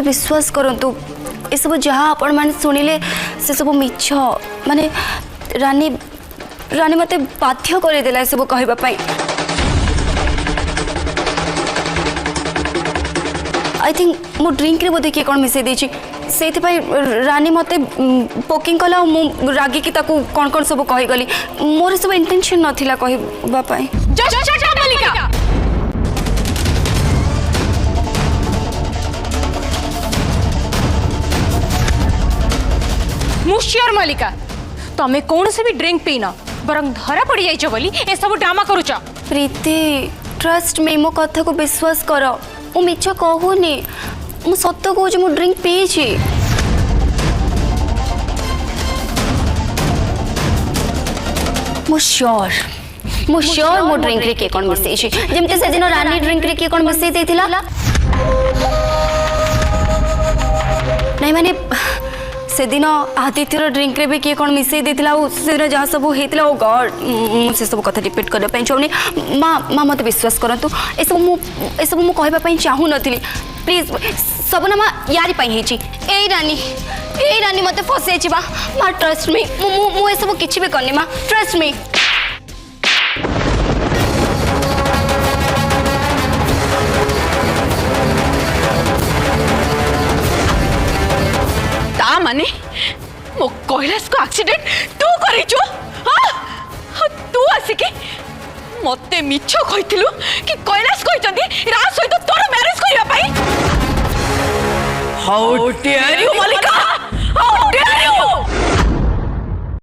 विश्वास करंतु ये सब जहाँ आपण मैंने शुणिले से सब मिछ माने रानी रानी मते बाध्य करदेला ये सब कहवाई। आई थिंक मो ड्रिंक रे बोधे किए कौन मिसई देछि से रानी मते पोकिंग कला मु रागी की ताकू कौन कौन सब कही गली मोर सब इंटेंशन नथिला कहबा पई। मल्लिका मुश्योर मल्लिका तमे कौन से भी ड्रिंक पीना बरं धरा पड़ जाइछ बोली ए सब ड्रामा करूछ। प्रीति ट्रस्ट में मो कथा को विश्वास कर मु मिछ कहूनी मु सत्य कहूँ मु ड्रिंक पीछि। मु श्योर मो ड्रिंक रे के कोन मिसई छि जेमते से दिन रानी ड्रिंक रे के कोन मिसई देथिला नहीं माने से दिन आदित्यर ड्रिंक रे भी किए कौन मिसई देथिला से दिन जहाँ सब होता ओ गॉड से सब कथा रिपीट करने चाहूनी माँ मत विश्वास करतु ए सब मु कहवाई चाहू नी प्लीज सब ना माँ यारी ए रानी मत फसई माँ ट्रस्ट मी मु सब किसी भी करनी माँ ट्रस्ट मी। माने मो कैलाश को एक्सीडेंट तू करिछु हां तू आसिके मते मिछ कहिथिलु कि कैलाश कहिचंदी राज सहित तोर मैरिज करिया पाई। How dare you Mallika.